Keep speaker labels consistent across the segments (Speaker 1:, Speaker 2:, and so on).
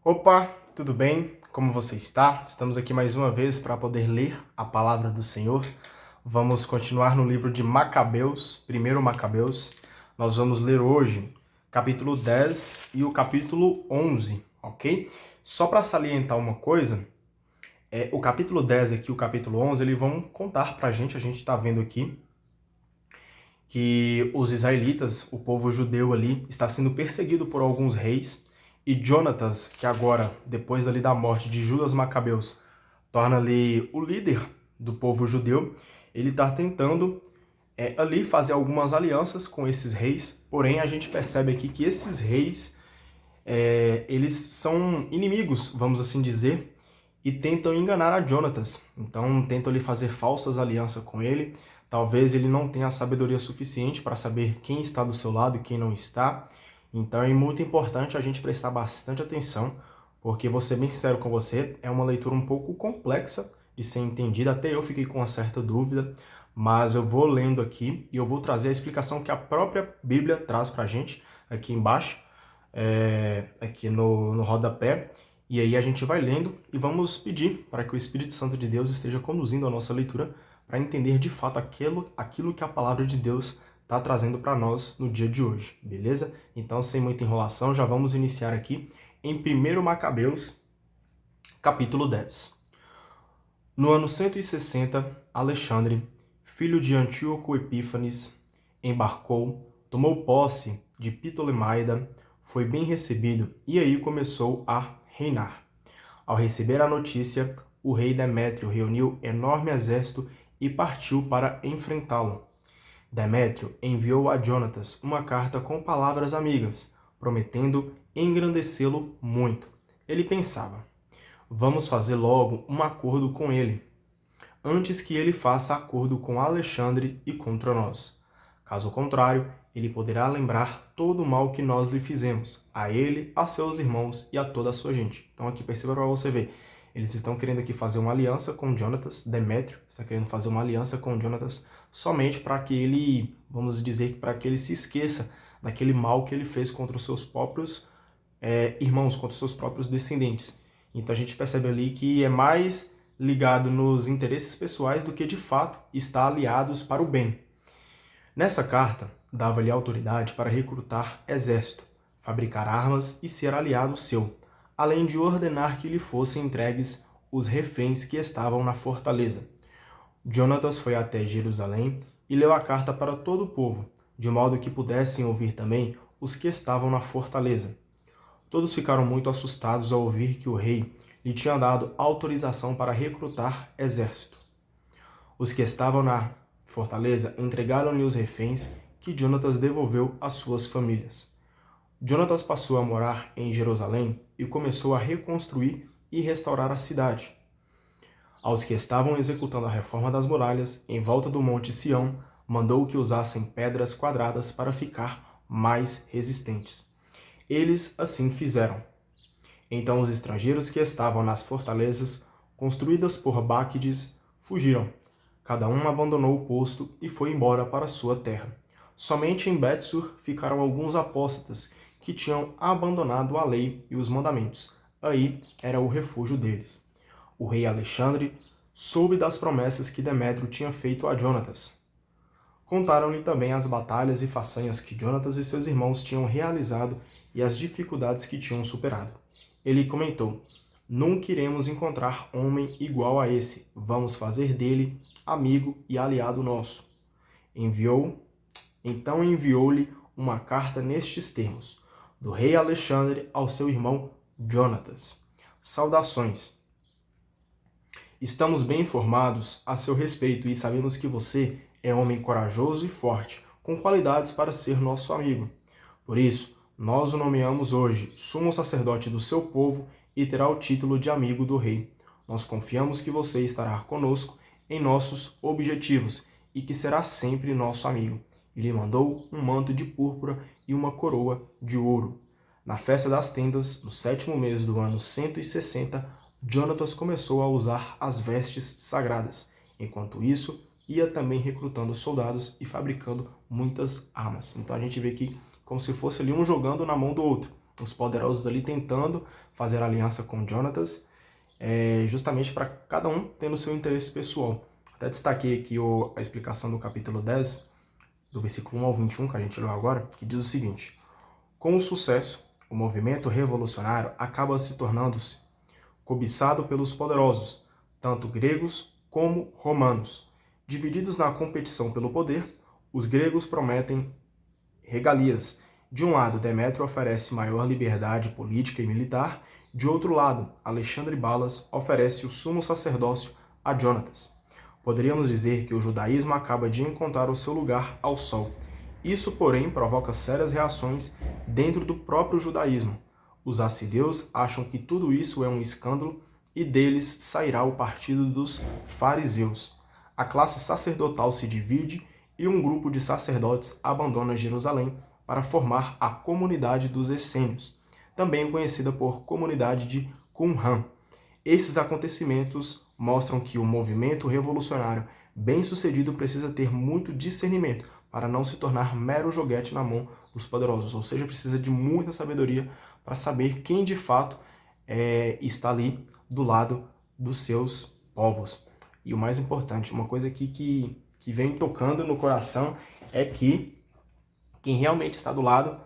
Speaker 1: Opa, tudo bem? Como você está? Estamos aqui mais uma vez para poder ler a palavra do Senhor. Vamos continuar no livro de Macabeus, 1 Macabeus. Nós vamos ler hoje capítulo 10 e o capítulo 11, ok? Só para salientar uma coisa, o capítulo 10 aqui e o capítulo 11, eles vão contar para a gente está vendo aqui, que os israelitas, o povo judeu ali, está sendo perseguido por alguns reis, e Jonatas, que agora, depois ali da morte de Judas Macabeus, torna ali o líder do povo judeu, ele está tentando ali fazer algumas alianças com esses reis, porém a gente percebe aqui que esses reis, eles são inimigos, vamos assim dizer, e tentam enganar a Jonatas. Então tentam ali fazer falsas alianças com ele. Talvez ele não tenha a sabedoria suficiente para saber quem está do seu lado e quem não está. Então é muito importante a gente prestar bastante atenção, porque vou ser bem sincero com você, é uma leitura um pouco complexa de ser entendida. Até eu fiquei com uma certa dúvida, mas eu vou lendo aqui e eu vou trazer a explicação que a própria Bíblia traz para a gente aqui embaixo, aqui no rodapé. E aí a gente vai lendo e vamos pedir para que o Espírito Santo de Deus esteja conduzindo a nossa leitura para entender de fato aquilo que a palavra de Deus está trazendo para nós no dia de hoje, beleza? Então, sem muita enrolação, já vamos iniciar aqui em 1 Macabeus, capítulo 10. No ano 160, Alexandre, filho de Antíoco Epífanes, embarcou, tomou posse de Ptolemaida, foi bem recebido e aí começou a reinar. Ao receber a notícia, o rei Demétrio reuniu enorme exército e partiu para enfrentá-lo. Demétrio enviou a Jonatas uma carta com palavras amigas, prometendo engrandecê-lo muito. Ele pensava: vamos fazer logo um acordo com ele, antes que ele faça acordo com Alexandre e contra nós. Caso contrário, ele poderá lembrar todo o mal que nós lhe fizemos, a ele, a seus irmãos e a toda a sua gente. Então aqui, perceba para você ver, eles estão querendo aqui fazer uma aliança com Jonatas, Demétrio está querendo fazer uma aliança com Jonatas somente para que ele, vamos dizer, para que ele se esqueça daquele mal que ele fez contra os seus próprios irmãos, contra os seus próprios descendentes. Então a gente percebe ali que é mais ligado nos interesses pessoais do que de fato está aliados para o bem. Nessa carta, dava-lhe autoridade para recrutar exército, fabricar armas e ser aliado seu, além de ordenar que lhe fossem entregues os reféns que estavam na fortaleza. Jonatas foi até Jerusalém e leu a carta para todo o povo, de modo que pudessem ouvir também os que estavam na fortaleza. Todos ficaram muito assustados ao ouvir que o rei lhe tinha dado autorização para recrutar exército. Os que estavam na fortaleza entregaram-lhe os reféns que Jonatas devolveu às suas famílias. Jonatas passou a morar em Jerusalém e começou a reconstruir e restaurar a cidade. Aos que estavam executando a reforma das muralhas em volta do monte Sião, mandou que usassem pedras quadradas para ficar mais resistentes. Eles assim fizeram. Então os estrangeiros que estavam nas fortalezas, construídas por Báquides, fugiram. Cada um abandonou o posto e foi embora para sua terra. Somente em Betsur ficaram alguns apóstatas que tinham abandonado a lei e os mandamentos. Aí era o refúgio deles. O rei Alexandre soube das promessas que Demétrio tinha feito a Jonatas. Contaram-lhe também as batalhas e façanhas que Jonatas e seus irmãos tinham realizado e as dificuldades que tinham superado. Ele comentou: nunca iremos encontrar homem igual a esse. Vamos fazer dele amigo e aliado nosso. Então enviou-lhe uma carta nestes termos: do rei Alexandre ao seu irmão Jonatas. Saudações. Estamos bem informados a seu respeito e sabemos que você é homem corajoso e forte, com qualidades para ser nosso amigo. Por isso, nós o nomeamos hoje sumo sacerdote do seu povo e terá o título de amigo do rei. Nós confiamos que você estará conosco em nossos objetivos e que será sempre nosso amigo. E lhe mandou um manto de púrpura e uma coroa de ouro. Na festa das tendas, no 7º mês do ano 160, Jonatas começou a usar as vestes sagradas. Enquanto isso, ia também recrutando soldados e fabricando muitas armas. Então a gente vê aqui como se fosse ali um jogando na mão do outro. os poderosos ali tentando fazer aliança com Jonatas, justamente para cada um tendo seu interesse pessoal. Até destaquei aqui a explicação do capítulo 10, do versículo 1 ao 21, que a gente leu agora, que diz o seguinte: com o sucesso, o movimento revolucionário acaba se tornando-se cobiçado pelos poderosos, tanto gregos como romanos. Divididos na competição pelo poder, os gregos prometem regalias. De um lado, Demétrio oferece maior liberdade política e militar, de outro lado, Alexandre Balas oferece o sumo sacerdócio a Jonatas. Poderíamos dizer que o judaísmo acaba de encontrar o seu lugar ao sol. Isso, porém, provoca sérias reações dentro do próprio judaísmo. Os assideus acham que tudo isso é um escândalo e deles sairá o partido dos fariseus. A classe sacerdotal se divide e um grupo de sacerdotes abandona Jerusalém para formar a comunidade dos essênios, também conhecida por comunidade de Qumran. Esses acontecimentos mostram que o movimento revolucionário bem-sucedido precisa ter muito discernimento para não se tornar mero joguete na mão dos poderosos, ou seja, precisa de muita sabedoria para saber quem de fato está ali do lado dos seus povos. E o mais importante, uma coisa aqui que vem tocando no coração é que quem realmente está do lado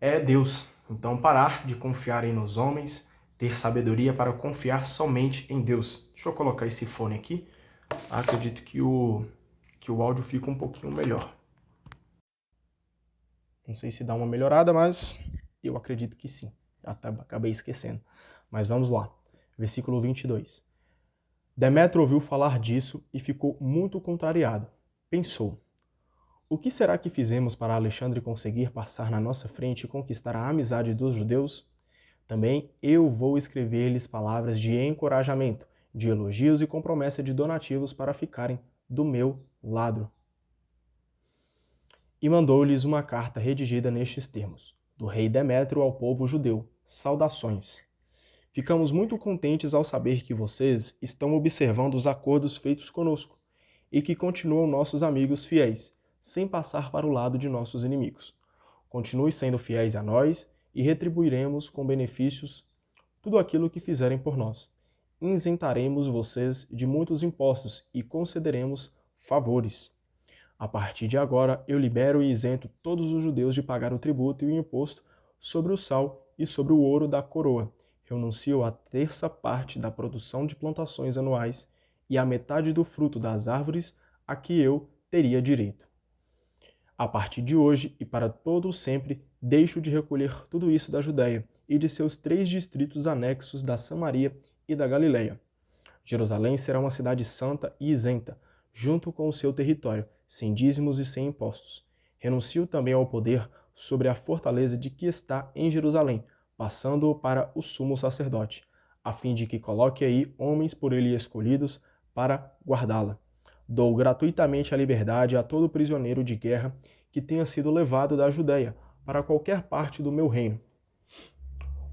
Speaker 1: é Deus. Então, parar de confiar nos homens, ter sabedoria para confiar somente em Deus. Deixa eu colocar esse fone aqui. Acredito que o áudio fica um pouquinho melhor. Não sei se dá uma melhorada, mas eu acredito que sim. Acabei esquecendo. Mas vamos lá. Versículo 22. Demétrio ouviu falar disso e ficou muito contrariado. Pensou: o que será que fizemos para Alexandre conseguir passar na nossa frente e conquistar a amizade dos judeus? Também eu vou escrever-lhes palavras de encorajamento, de elogios e com promessa de donativos para ficarem do meu lado. E mandou-lhes uma carta redigida nestes termos: do rei Demétrio ao povo judeu, saudações. Ficamos muito contentes ao saber que vocês estão observando os acordos feitos conosco e que continuam nossos amigos fiéis, sem passar para o lado de nossos inimigos. Continue sendo fiéis a nós e retribuiremos com benefícios tudo aquilo que fizerem por nós. Isentaremos vocês de muitos impostos e concederemos favores. A partir de agora, eu libero e isento todos os judeus de pagar o tributo e o imposto sobre o sal e sobre o ouro da coroa. Renuncio a terça parte da produção de plantações anuais e a metade do fruto das árvores a que eu teria direito. A partir de hoje e para todo sempre, deixo de recolher tudo isso da Judéia e de seus 3 distritos anexos da Samaria e da Galileia. Jerusalém será uma cidade santa e isenta, junto com o seu território, sem dízimos e sem impostos. Renuncio também ao poder sobre a fortaleza de que está em Jerusalém, passando-o para o sumo sacerdote, a fim de que coloque aí homens por ele escolhidos para guardá-la. Dou gratuitamente a liberdade a todo prisioneiro de guerra que tenha sido levado da Judéia para qualquer parte do meu reino.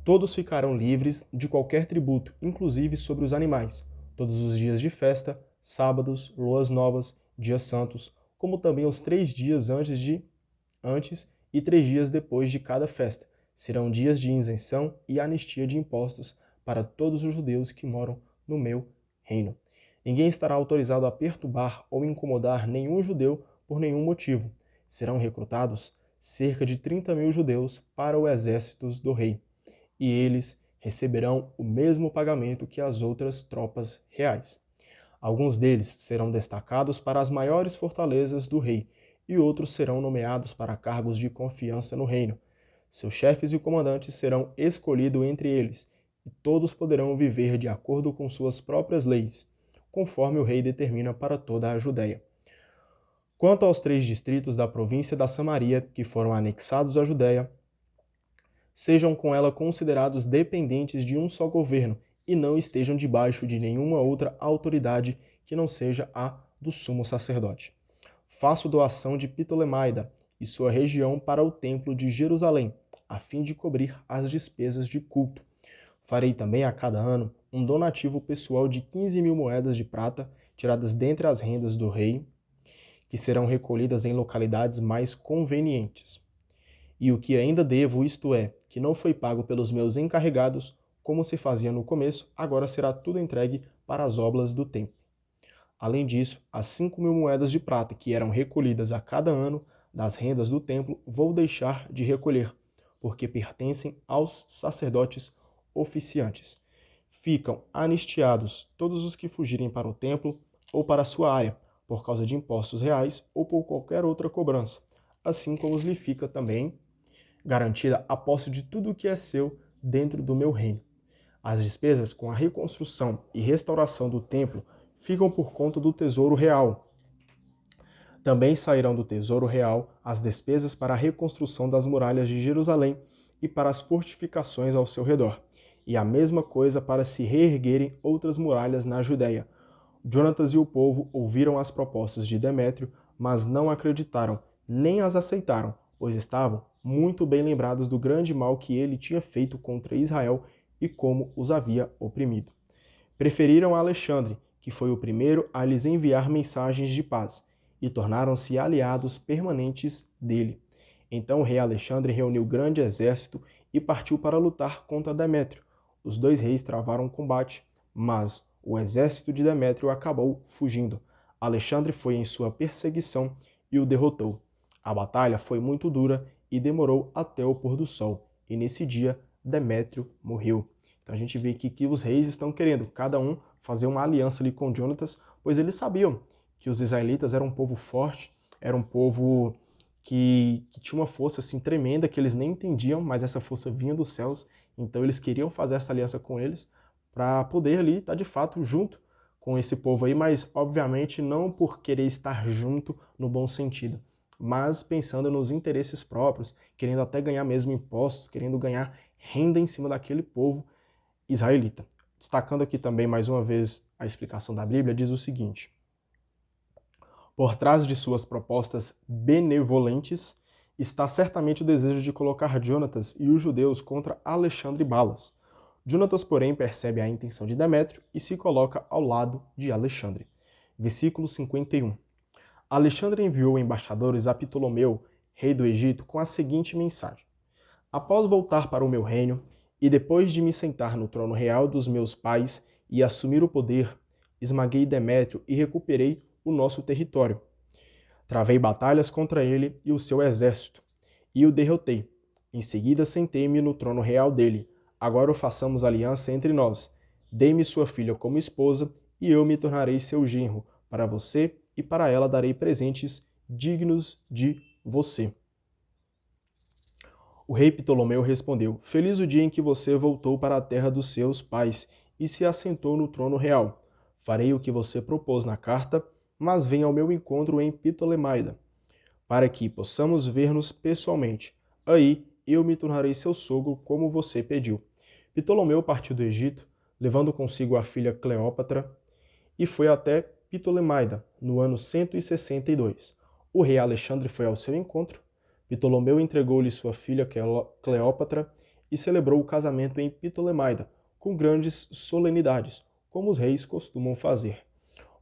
Speaker 1: Todos ficarão livres de qualquer tributo, inclusive sobre os animais, todos os dias de festa, sábados, luas novas, dias santos, como também os 3 dias antes e 3 dias depois de cada festa. Serão dias de isenção e anistia de impostos para todos os judeus que moram no meu reino. Ninguém estará autorizado a perturbar ou incomodar nenhum judeu por nenhum motivo. Serão recrutados cerca de 30.000 judeus para o exército do rei, e eles receberão o mesmo pagamento que as outras tropas reais. Alguns deles serão destacados para as maiores fortalezas do rei, e outros serão nomeados para cargos de confiança no reino. Seus chefes e comandantes serão escolhidos entre eles, e todos poderão viver de acordo com suas próprias leis, conforme o rei determina para toda a Judéia. Quanto aos 3 distritos da província da Samaria, que foram anexados à Judéia, sejam com ela considerados dependentes de um só governo e não estejam debaixo de nenhuma outra autoridade que não seja a do sumo sacerdote. Faço doação de Ptolemaida e sua região para o templo de Jerusalém, a fim de cobrir as despesas de culto. Farei também a cada ano um donativo pessoal de 15.000 moedas de prata, tiradas dentre as rendas do rei, que serão recolhidas em localidades mais convenientes. E o que ainda devo, isto é, que não foi pago pelos meus encarregados, como se fazia no começo, agora será tudo entregue para as obras do templo. Além disso, as 5.000 moedas de prata que eram recolhidas a cada ano das rendas do templo vou deixar de recolher, porque pertencem aos sacerdotes oficiantes. Ficam anistiados todos os que fugirem para o templo ou para a sua área, por causa de impostos reais ou por qualquer outra cobrança, assim como lhe fica também garantida a posse de tudo o que é seu dentro do meu reino. As despesas com a reconstrução e restauração do templo ficam por conta do tesouro real. Também sairão do tesouro real as despesas para a reconstrução das muralhas de Jerusalém e para as fortificações ao seu redor, e a mesma coisa para se reerguerem outras muralhas na Judéia. Jonatas e o povo ouviram as propostas de Demétrio, mas não acreditaram, nem as aceitaram, pois estavam muito bem lembrados do grande mal que ele tinha feito contra Israel e como os havia oprimido. Preferiram Alexandre, que foi o primeiro a lhes enviar mensagens de paz, e tornaram-se aliados permanentes dele. Então o rei Alexandre reuniu grande exército e partiu para lutar contra Demétrio. Os dois reis travaram um combate, mas o exército de Demétrio acabou fugindo. Alexandre foi em sua perseguição e o derrotou. A batalha foi muito dura e demorou até o pôr do sol, e nesse dia Demétrio morreu. Então a gente vê aqui que os reis estão querendo, cada um, fazer uma aliança ali com Jonatas, pois eles sabiam que os israelitas eram um povo forte, era um povo que tinha uma força assim tremenda, que eles nem entendiam, mas essa força vinha dos céus, então eles queriam fazer essa aliança com eles, para poder ali estar de fato junto com esse povo aí, mas obviamente não por querer estar junto no bom sentido, mas pensando nos interesses próprios, querendo até ganhar mesmo impostos, querendo ganhar renda em cima daquele povo israelita. Destacando aqui também mais uma vez a explicação da Bíblia, diz o seguinte: por trás de suas propostas benevolentes está certamente o desejo de colocar Jonatas e os judeus contra Alexandre Balas. Jonatas, porém, percebe a intenção de Demétrio e se coloca ao lado de Alexandre. Versículo 51. Alexandre enviou embaixadores a Ptolomeu, rei do Egito, com a seguinte mensagem: após voltar para o meu reino, e depois de me sentar no trono real dos meus pais e assumir o poder, esmaguei Demétrio e recuperei o nosso território. Travei batalhas contra ele e o seu exército, e o derrotei. Em seguida sentei-me no trono real dele. Agora façamos aliança entre nós. Dê-me sua filha como esposa, e eu me tornarei seu genro. Para você e para ela darei presentes dignos de você. O rei Ptolomeu respondeu: feliz o dia em que você voltou para a terra dos seus pais e se assentou no trono real. Farei o que você propôs na carta, mas venha ao meu encontro em Ptolemaida, para que possamos ver-nos pessoalmente. Aí eu me tornarei seu sogro, como você pediu. Ptolomeu partiu do Egito, levando consigo a filha Cleópatra, e foi até Ptolemaida, no ano 162. O rei Alexandre foi ao seu encontro. Ptolomeu entregou-lhe sua filha Cleópatra e celebrou o casamento em Ptolemaida, com grandes solenidades, como os reis costumam fazer.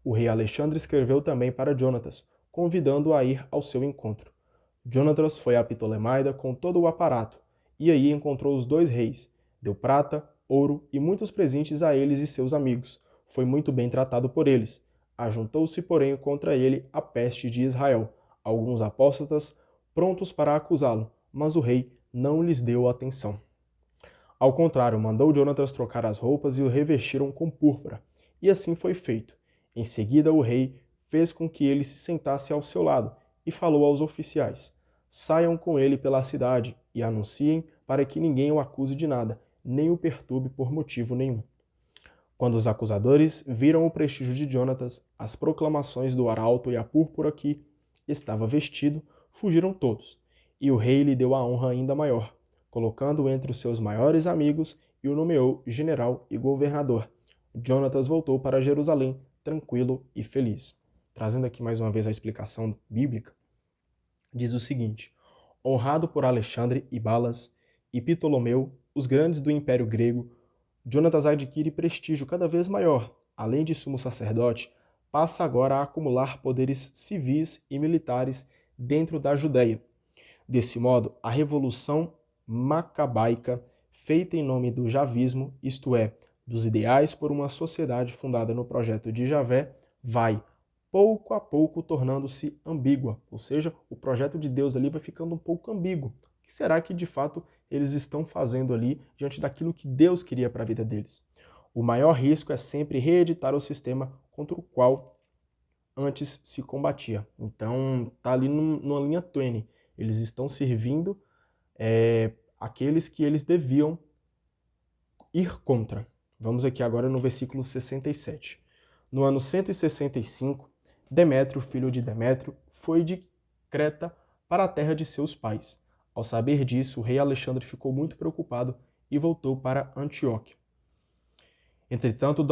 Speaker 1: O rei Alexandre escreveu também para Jonatas, convidando-o a ir ao seu encontro. Jonatas foi a Ptolemaida com todo o aparato, e aí encontrou os dois reis. Deu prata, ouro e muitos presentes a eles e seus amigos. Foi muito bem tratado por eles. Ajuntou-se, porém, contra ele a peste de Israel, alguns apóstatas prontos para acusá-lo, mas o rei não lhes deu atenção. Ao contrário, mandou Jonatas trocar as roupas e o revestiram com púrpura, e assim foi feito. Em seguida, o rei fez com que ele se sentasse ao seu lado e falou aos oficiais: saiam com ele pela cidade e anunciem para que ninguém o acuse de nada, nem o perturbe por motivo nenhum. Quando os acusadores viram o prestígio de Jonatas, as proclamações do arauto e a púrpura que estava vestido, fugiram todos, e o rei lhe deu a honra ainda maior, colocando-o entre os seus maiores amigos e o nomeou general e governador. Jonatas voltou para Jerusalém, tranquilo e feliz. Trazendo aqui mais uma vez a explicação bíblica, diz o seguinte: honrado por Alexandre e Balas e Ptolomeu, os grandes do Império Grego, Jonatas adquire prestígio cada vez maior. Além de sumo sacerdote, passa agora a acumular poderes civis e militares dentro da Judéia. Desse modo, a revolução macabaica feita em nome do javismo, isto é, dos ideais por uma sociedade fundada no projeto de Javé, vai pouco a pouco tornando-se ambígua, ou seja, o projeto de Deus ali vai ficando um pouco ambíguo. O que será que de fato eles estão fazendo ali diante daquilo que Deus queria para a vida deles? O maior risco é sempre reeditar o sistema contra o qual antes se combatia. Então, tá ali numa linha tênue. Eles estão servindo aqueles que eles deviam ir contra. Vamos aqui agora no versículo 67. No ano 165, Demétrio, filho de Demétrio, foi de Creta para a terra de seus pais. Ao saber disso, o rei Alexandre ficou muito preocupado e voltou para Antioquia. Entretanto,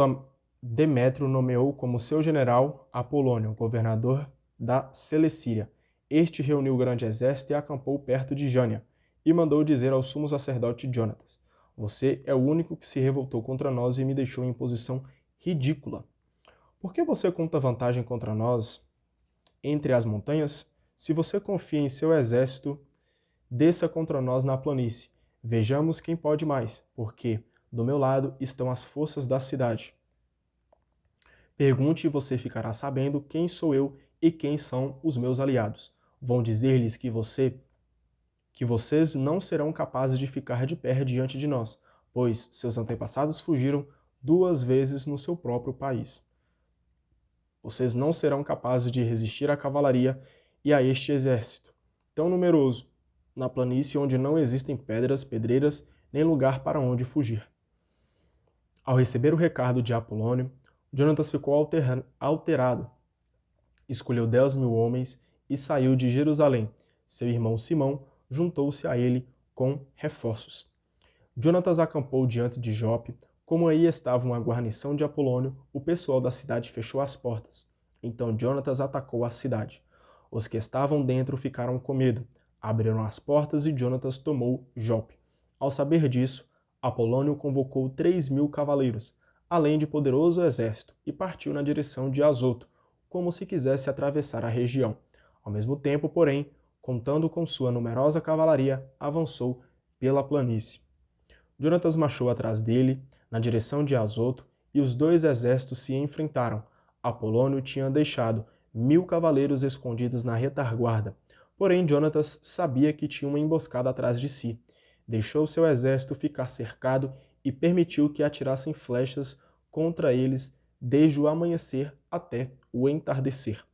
Speaker 1: Demétrio nomeou como seu general Apolônio, governador da Celecíria. Este reuniu o grande exército e acampou perto de Jânia, e mandou dizer ao sumo sacerdote Jonatas: você é o único que se revoltou contra nós e me deixou em posição ridícula. Por que você conta vantagem contra nós entre as montanhas? Se você confia em seu exército, desça contra nós na planície. Vejamos quem pode mais, porque do meu lado estão as forças da cidade. Pergunte e você ficará sabendo quem sou eu e quem são os meus aliados. Vão dizer-lhes que vocês não serão capazes de ficar de pé diante de nós, pois seus antepassados fugiram 2 vezes no seu próprio país. Vocês não serão capazes de resistir à cavalaria e a este exército, tão numeroso, na planície onde não existem pedras, pedreiras, nem lugar para onde fugir. Ao receber o recado de Apolônio, Jonatas ficou alterado. Escolheu 10.000 homens e saiu de Jerusalém. Seu irmão Simão juntou-se a ele com reforços. Jonatas acampou diante de Jope. Como aí estava uma guarnição de Apolônio, o pessoal da cidade fechou as portas. Então Jonatas atacou a cidade. Os que estavam dentro ficaram com medo. Abriram as portas e Jonatas tomou Jope. Ao saber disso, Apolônio convocou 3.000 cavaleiros, além de poderoso exército, e partiu na direção de Azoto, como se quisesse atravessar a região. Ao mesmo tempo, porém, contando com sua numerosa cavalaria, avançou pela planície. Jonatas marchou atrás dele, na direção de Azoto, e os 2 exércitos se enfrentaram. Apolônio tinha deixado 1.000 cavaleiros escondidos na retaguarda, porém Jonatas sabia que tinha uma emboscada atrás de si. Deixou seu exército ficar cercado e permitiu que atirassem flechas contra eles desde o amanhecer até o entardecer.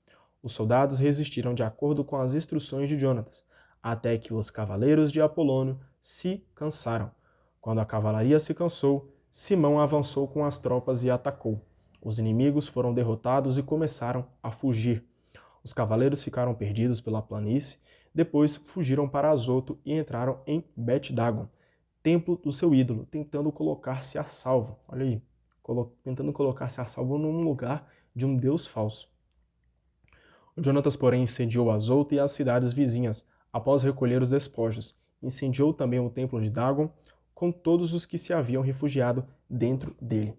Speaker 1: Os soldados resistiram de acordo com as instruções de Jonatas, até que os cavaleiros de Apolônio se cansaram. Quando a cavalaria se cansou, Simão avançou com as tropas e atacou. Os inimigos foram derrotados e começaram a fugir. Os cavaleiros ficaram perdidos pela planície, depois fugiram para Azoto e entraram em Bet-Dagon, templo do seu ídolo, tentando colocar-se a salvo. Olha aí, tentando colocar-se a salvo num lugar de um deus falso. Jonatas, porém, incendiou Azoto e as cidades vizinhas, após recolher os despojos. Incendiou também o templo de Dagon, com todos os que se haviam refugiado dentro dele.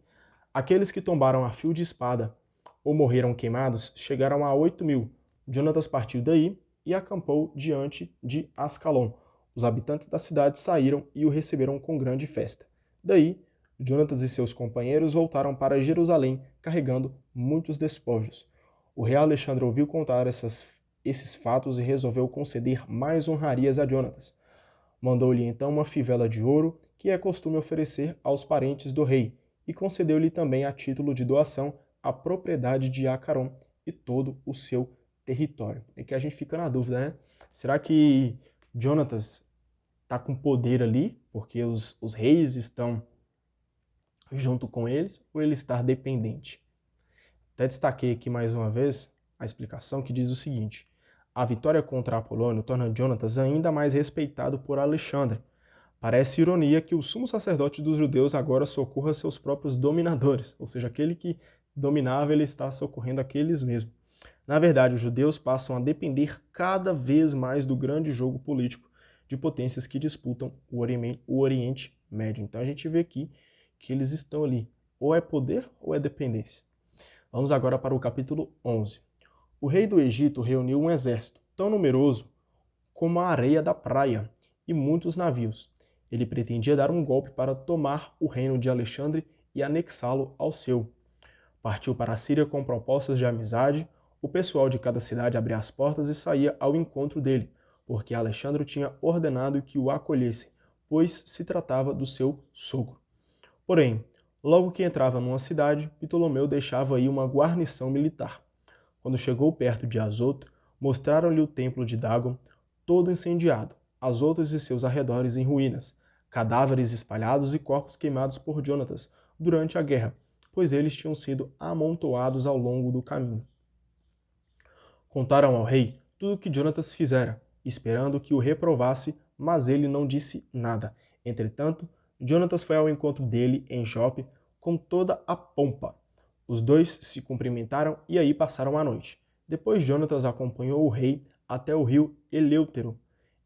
Speaker 1: Aqueles que tombaram a fio de espada ou morreram queimados chegaram a 8.000. Jonatas partiu daí e acampou diante de Ascalon. Os habitantes da cidade saíram e o receberam com grande festa. Daí, Jonatas e seus companheiros voltaram para Jerusalém, carregando muitos despojos. O rei Alexandre ouviu contar esses fatos e resolveu conceder mais honrarias a Jonatas. Mandou-lhe então uma fivela de ouro, que é costume oferecer aos parentes do rei, e concedeu-lhe também a título de doação a propriedade de Acaron e todo o seu território. É que a gente fica na dúvida, né? Será que Jonatas está com poder ali, porque os reis estão junto com eles, ou ele está dependente? Até destaquei aqui mais uma vez a explicação que diz o seguinte: a vitória contra Apolônio torna Jonatas ainda mais respeitado por Alexandre. Parece ironia que o sumo sacerdote dos judeus agora socorra seus próprios dominadores, ou seja, aquele que dominava, ele está socorrendo aqueles mesmos. Na verdade, os judeus passam a depender cada vez mais do grande jogo político de potências que disputam o Oriente Médio. Então a gente vê aqui que eles estão ali, ou é poder ou é dependência. Vamos agora para o capítulo 11. O rei do Egito reuniu um exército tão numeroso como a areia da praia e muitos navios. Ele pretendia dar um golpe para tomar o reino de Alexandre e anexá-lo ao seu. Partiu para a Síria com propostas de amizade. O pessoal de cada cidade abria as portas e saía ao encontro dele, porque Alexandre tinha ordenado que o acolhessem, pois se tratava do seu sogro. Porém, logo que entrava numa cidade, Ptolomeu deixava aí uma guarnição militar. Quando chegou perto de Azoto, mostraram-lhe o templo de Dagon, todo incendiado, Azotos e seus arredores em ruínas, cadáveres espalhados e corpos queimados por Jonatas durante a guerra, pois eles tinham sido amontoados ao longo do caminho. Contaram ao rei tudo o que Jonatas fizera, esperando que o reprovasse, mas ele não disse nada. Entretanto, Jonatas foi ao encontro dele em Jope com toda a pompa. Os dois se cumprimentaram e aí passaram a noite. Depois Jonatas acompanhou o rei até o rio Elêutero.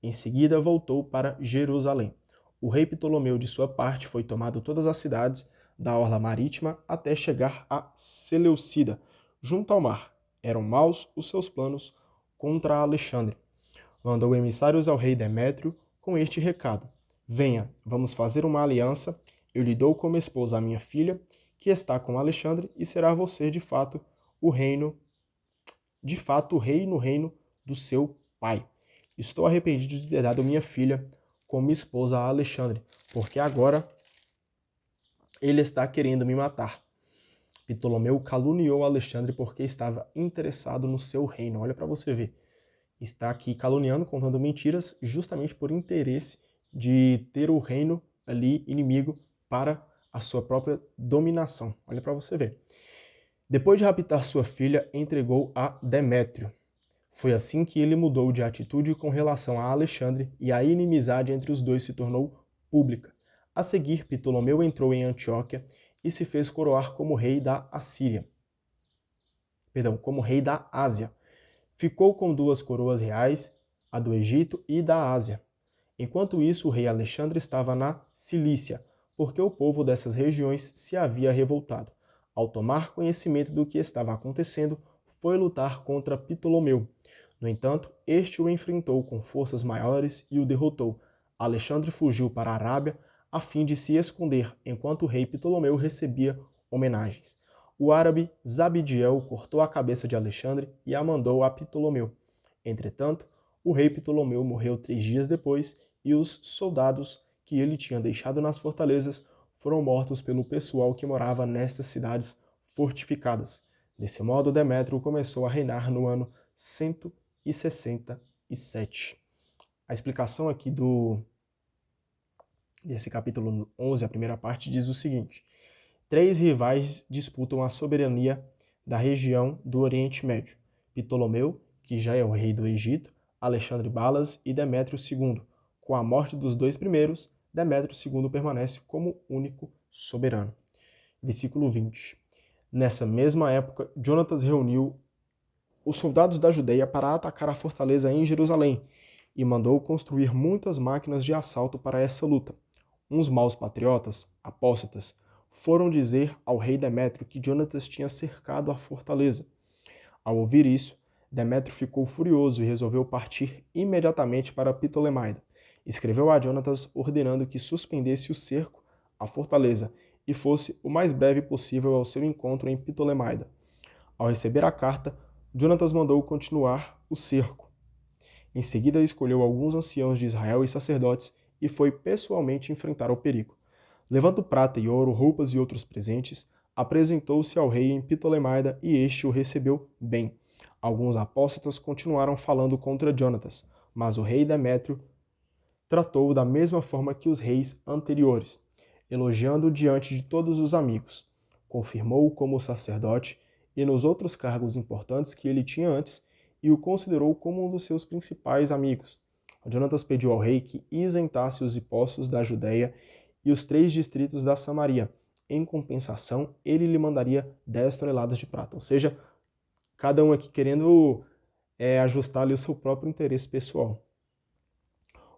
Speaker 1: Em seguida voltou para Jerusalém. O rei Ptolomeu, de sua parte, foi tomado todas as cidades da orla marítima até chegar a Seleucida, junto ao mar. Eram maus os seus planos contra Alexandre. Mandou emissários ao rei Demétrio com este recado: venha, vamos fazer uma aliança, eu lhe dou como esposa a minha filha, que está com Alexandre, e será você de fato o rei no reino do seu pai. Estou arrependido de ter dado minha filha como esposa a Alexandre, porque agora ele está querendo me matar. Ptolomeu caluniou Alexandre porque estava interessado no seu reino. Olha para você ver. Está aqui caluniando, contando mentiras, justamente por interesse de ter o reino ali inimigo para a sua própria dominação. Olha para você ver. Depois de raptar sua filha, entregou a Demétrio. Foi assim que ele mudou de atitude com relação a Alexandre e a inimizade entre os dois se tornou pública. A seguir, Ptolomeu entrou em Antioquia e se fez coroar como rei da Ásia. Ficou com 2 coroas reais, a do Egito e da Ásia. Enquanto isso, o rei Alexandre estava na Cilícia, porque o povo dessas regiões se havia revoltado. Ao tomar conhecimento do que estava acontecendo, foi lutar contra Ptolomeu. No entanto, este o enfrentou com forças maiores e o derrotou. Alexandre fugiu para a Arábia a fim de se esconder, enquanto o rei Ptolomeu recebia homenagens. O árabe Zabidiel cortou a cabeça de Alexandre e a mandou a Ptolomeu. Entretanto, o rei Ptolomeu morreu 3 dias depois e os soldados que ele tinha deixado nas fortalezas foram mortos pelo pessoal que morava nestas cidades fortificadas. Desse modo, Demétrio começou a reinar no ano 167. A explicação aqui desse capítulo 11, a primeira parte, diz o seguinte: 3 rivais disputam a soberania da região do Oriente Médio: Ptolomeu, que já é o rei do Egito, Alexandre Balas e Demétrio II. Com a morte dos 2 primeiros, Demétrio II permanece como único soberano. Versículo 20. Nessa mesma época, Jonatas reuniu os soldados da Judeia para atacar a fortaleza em Jerusalém e mandou construir muitas máquinas de assalto para essa luta. Uns maus patriotas, apóstatas, foram dizer ao rei Demétrio que Jonatas tinha cercado a fortaleza. Ao ouvir isso, Demétrio ficou furioso e resolveu partir imediatamente para Ptolemaida. Escreveu a Jonatas ordenando que suspendesse o cerco à fortaleza e fosse o mais breve possível ao seu encontro em Ptolemaida. Ao receber a carta, Jonatas mandou continuar o cerco. Em seguida, escolheu alguns anciãos de Israel e sacerdotes e foi pessoalmente enfrentar o perigo. Levando prata e ouro, roupas e outros presentes, apresentou-se ao rei em Ptolemaida e este o recebeu bem. Alguns apóstatas continuaram falando contra Jonatas, mas o rei Demétrio tratou-o da mesma forma que os reis anteriores, elogiando-o diante de todos os amigos. Confirmou-o como sacerdote e nos outros cargos importantes que ele tinha antes e o considerou como um dos seus principais amigos. Jonatas pediu ao rei que isentasse os impostos da Judéia e os 3 distritos da Samaria. Em compensação, ele lhe mandaria 10 toneladas de prata. Ou seja, cada um aqui querendo ajustar ali o seu próprio interesse pessoal.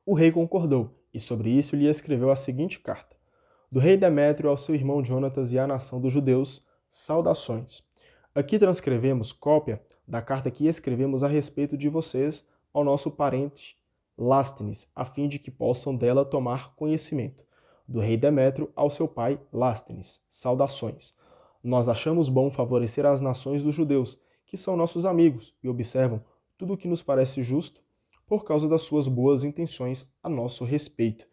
Speaker 1: O rei concordou, e sobre isso lhe escreveu a seguinte carta: do rei Demétrio ao seu irmão Jonatas e à nação dos judeus, saudações. Aqui transcrevemos cópia da carta que escrevemos a respeito de vocês ao nosso parente Lástenes, a fim de que possam dela tomar conhecimento. Do rei Demétrio ao seu pai Lástenes, saudações. Nós achamos bom favorecer as nações dos judeus, que são nossos amigos e observam tudo o que nos parece justo por causa das suas boas intenções a nosso respeito.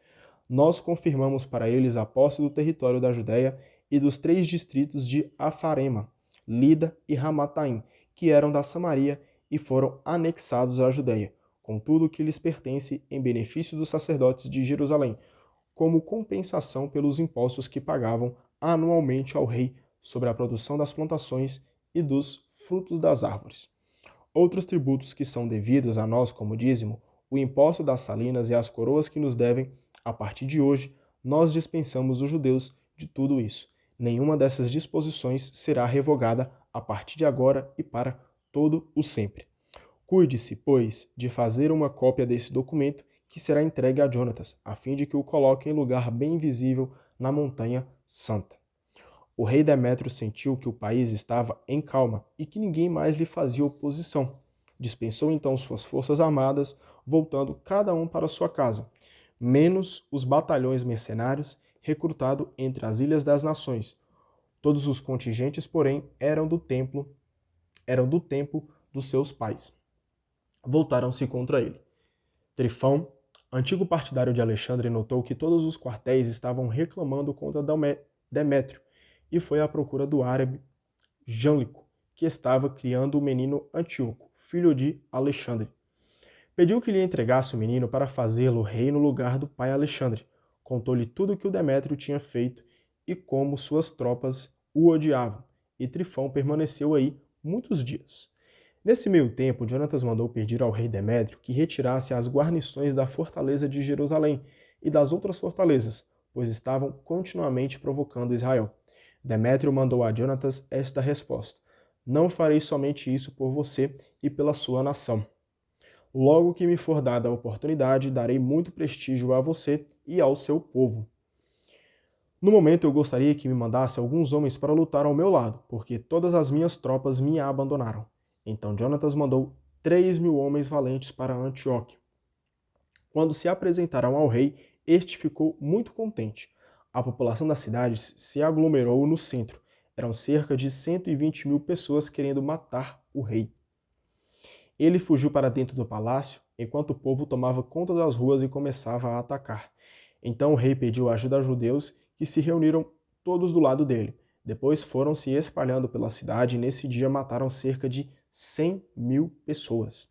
Speaker 1: Nós confirmamos para eles a posse do território da Judéia e dos 3 distritos de Afarema, Lida e Ramataim, que eram da Samaria e foram anexados à Judéia, com tudo o que lhes pertence em benefício dos sacerdotes de Jerusalém, como compensação pelos impostos que pagavam anualmente ao rei sobre a produção das plantações e dos frutos das árvores. Outros tributos que são devidos a nós como dízimo, o imposto das salinas e as coroas que nos devem, a partir de hoje, nós dispensamos os judeus de tudo isso. Nenhuma dessas disposições será revogada a partir de agora e para todo o sempre. Cuide-se, pois, de fazer uma cópia desse documento que será entregue a Jonatas, a fim de que o coloque em lugar bem visível na montanha santa. O rei Demétrio sentiu que o país estava em calma e que ninguém mais lhe fazia oposição. Dispensou então suas forças armadas, voltando cada um para sua casa, menos os batalhões mercenários recrutados entre as ilhas das nações. Todos os contingentes, porém, eram do tempo dos seus pais. Voltaram-se contra ele. Trifão, antigo partidário de Alexandre, notou que todos os quartéis estavam reclamando contra Demétrio e foi à procura do árabe Jânlico, que estava criando o menino Antíoco, filho de Alexandre. Pediu que lhe entregasse o menino para fazê-lo rei no lugar do pai Alexandre. Contou-lhe tudo o que o Demétrio tinha feito e como suas tropas o odiavam, e Trifão permaneceu aí muitos dias. Nesse meio tempo, Jonatas mandou pedir ao rei Demétrio que retirasse as guarnições da fortaleza de Jerusalém e das outras fortalezas, pois estavam continuamente provocando Israel. Demétrio mandou a Jonatas esta resposta: não farei somente isso por você e pela sua nação. Logo que me for dada a oportunidade, darei muito prestígio a você e ao seu povo. No momento eu gostaria que me mandasse alguns homens para lutar ao meu lado, porque todas as minhas tropas me abandonaram. Então Jonatas mandou 3.000 homens valentes para Antioquia. Quando se apresentaram ao rei, este ficou muito contente. A população da cidade se aglomerou no centro. Eram cerca de 120.000 pessoas querendo matar o rei. Ele fugiu para dentro do palácio, enquanto o povo tomava conta das ruas e começava a atacar. Então o rei pediu ajuda aos judeus, que se reuniram todos do lado dele. Depois foram se espalhando pela cidade e nesse dia mataram cerca de 100.000 pessoas.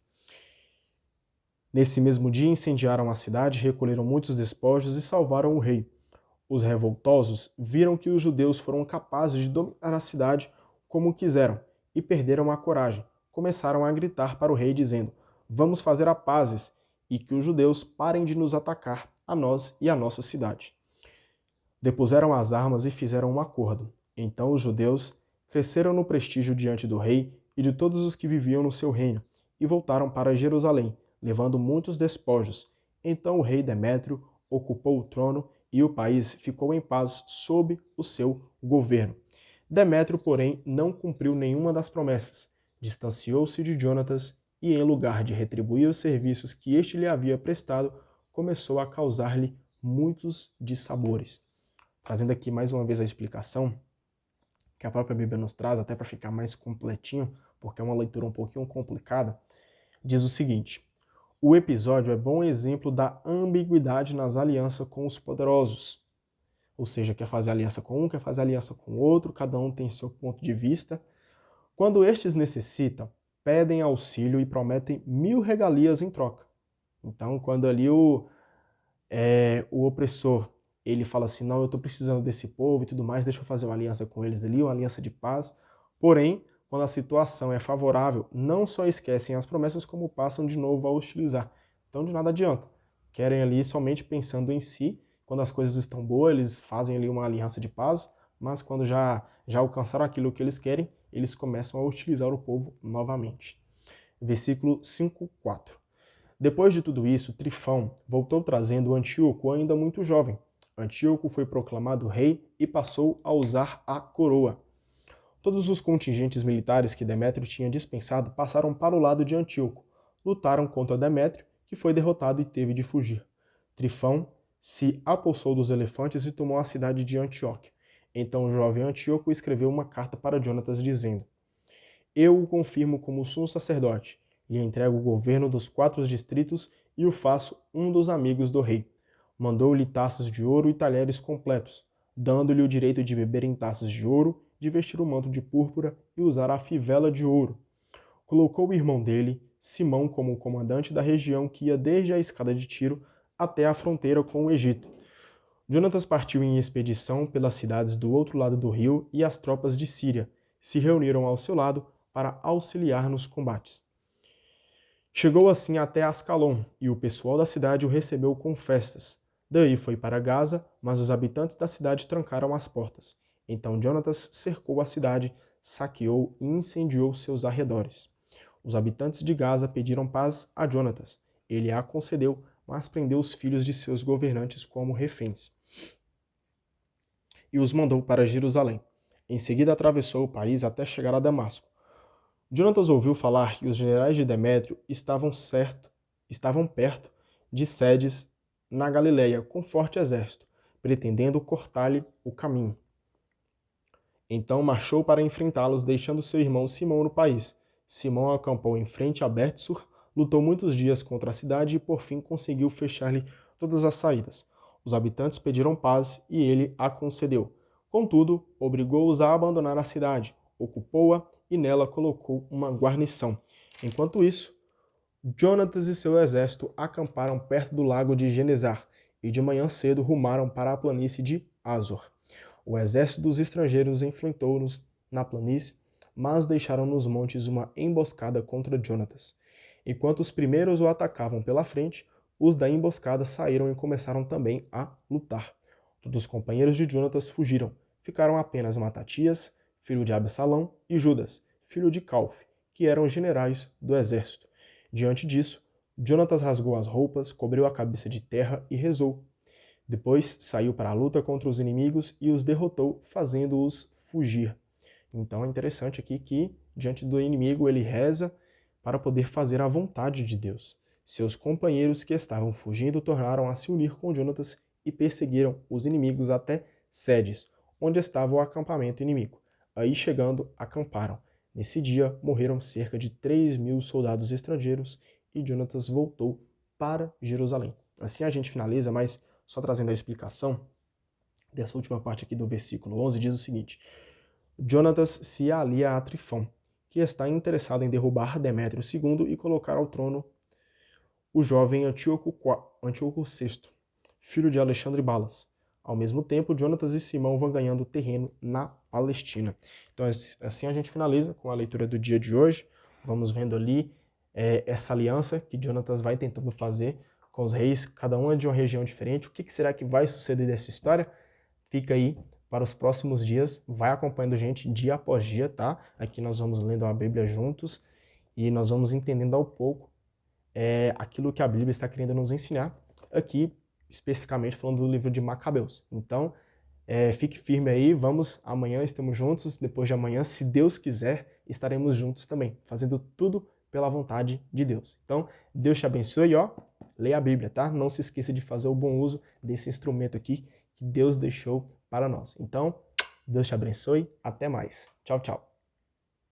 Speaker 1: Nesse mesmo dia incendiaram a cidade, recolheram muitos despojos e salvaram o rei. Os revoltosos viram que os judeus foram capazes de dominar a cidade como quiseram e perderam a coragem. Começaram a gritar para o rei dizendo: vamos fazer a pazes e que os judeus parem de nos atacar, a nós e a nossa cidade. Depuseram as armas e fizeram um acordo. Então os judeus cresceram no prestígio diante do rei e de todos os que viviam no seu reino, e voltaram para Jerusalém, levando muitos despojos. Então o rei Demétrio ocupou o trono e o país ficou em paz sob o seu governo. Demétrio, porém, não cumpriu nenhuma das promessas. Distanciou-se de Jonatas e, em lugar de retribuir os serviços que este lhe havia prestado, começou a causar-lhe muitos dissabores. Trazendo aqui mais uma vez a explicação que a própria Bíblia nos traz, até para ficar mais completinho, porque é uma leitura um pouquinho complicada, diz o seguinte: o episódio é bom exemplo da ambiguidade nas alianças com os poderosos. Ou seja, quer fazer aliança com um, quer fazer aliança com o outro, cada um tem seu ponto de vista. Quando estes necessitam, pedem auxílio e prometem 1.000 regalias em troca. Então, quando ali o opressor, ele fala assim, não, eu estou precisando desse povo e tudo mais, deixa eu fazer uma aliança com eles ali, uma aliança de paz. Porém, quando a situação é favorável, não só esquecem as promessas, como passam de novo a hostilizar. Então, de nada adianta. Querem ali somente pensando em si. Quando as coisas estão boas, eles fazem ali uma aliança de paz, mas quando já alcançaram aquilo que eles querem, eles começam a hostilizar o povo novamente. Versículo 5:4. Depois de tudo isso, Trifão voltou trazendo Antíoco ainda muito jovem. Antíoco foi proclamado rei e passou a usar a coroa. Todos os contingentes militares que Demétrio tinha dispensado passaram para o lado de Antíoco. Lutaram contra Demétrio, que foi derrotado e teve de fugir. Trifão se apossou dos elefantes e tomou a cidade de Antioquia. Então o jovem Antíoco escreveu uma carta para Jonatas dizendo: Eu o confirmo como sumo sacerdote, lhe entrego o governo dos 4 distritos e o faço um dos amigos do rei. Mandou-lhe taças de ouro e talheres completos, dando-lhe o direito de beber em taças de ouro, de vestir o manto de púrpura e usar a fivela de ouro. Colocou o irmão dele, Simão, como comandante da região que ia desde a escada de Tiro até a fronteira com o Egito. Jonatas partiu em expedição pelas cidades do outro lado do rio e as tropas de Síria se reuniram ao seu lado para auxiliar nos combates. Chegou assim até Ascalon, e o pessoal da cidade o recebeu com festas. Daí foi para Gaza, mas os habitantes da cidade trancaram as portas. Então Jonatas cercou a cidade, saqueou e incendiou seus arredores. Os habitantes de Gaza pediram paz a Jonatas. Ele a concedeu, mas prendeu os filhos de seus governantes como reféns e os mandou para Jerusalém. Em seguida atravessou o país até chegar a Damasco. Jonatas ouviu falar que os generais de Demétrio estavam perto de Sedes, na Galileia, com forte exército, pretendendo cortar-lhe o caminho. Então marchou para enfrentá-los, deixando seu irmão Simão no país. Simão acampou em frente a Betsur, lutou muitos dias contra a cidade e por fim conseguiu fechar-lhe todas as saídas. Os habitantes pediram paz e ele a concedeu. Contudo, obrigou-os a abandonar a cidade, ocupou-a e nela colocou uma guarnição. Enquanto isso, Jonatas e seu exército acamparam perto do lago de Genezar e de manhã cedo rumaram para a planície de Azor. O exército dos estrangeiros enfrentou-nos na planície, mas deixaram nos montes uma emboscada contra Jonatas. Enquanto os primeiros o atacavam pela frente, os da emboscada saíram e começaram também a lutar. Todos os companheiros de Jonatas fugiram. Ficaram apenas Matatias, filho de Absalão, e Judas, filho de Calfe, que eram generais do exército. Diante disso, Jonatas rasgou as roupas, cobriu a cabeça de terra e rezou. Depois saiu para a luta contra os inimigos e os derrotou, fazendo-os fugir. Então é interessante aqui que, diante do inimigo, ele reza para poder fazer a vontade de Deus. Seus companheiros que estavam fugindo tornaram a se unir com Jonatas e perseguiram os inimigos até Sedes, onde estava o acampamento inimigo. Aí chegando, acamparam. Nesse dia, morreram cerca de 3.000 soldados estrangeiros e Jonatas voltou para Jerusalém. Assim a gente finaliza, mas só trazendo a explicação dessa última parte aqui do versículo 11, diz o seguinte: Jonatas se alia a Trifão, que está interessado em derrubar Demétrio II e colocar ao trono o jovem Antíoco VI, filho de Alexandre Balas. Ao mesmo tempo, Jonatas e Simão vão ganhando terreno na Palestina. Então, assim a gente finaliza com a leitura do dia de hoje. Vamos vendo ali essa aliança que Jonatas vai tentando fazer com os reis, cada um é de uma região diferente. O que será que vai suceder dessa história? Fica aí para os próximos dias. Vai acompanhando a gente dia após dia, tá? Aqui nós vamos lendo a Bíblia juntos e nós vamos entendendo ao pouco aquilo que a Bíblia está querendo nos ensinar, aqui especificamente falando do livro de Macabeus. Então, fique firme aí, amanhã estamos juntos, depois de amanhã, se Deus quiser, estaremos juntos também, fazendo tudo pela vontade de Deus. Então, Deus te abençoe, leia a Bíblia, tá? Não se esqueça de fazer o bom uso desse instrumento aqui que Deus deixou para nós. Então, Deus te abençoe, até mais. Tchau, tchau.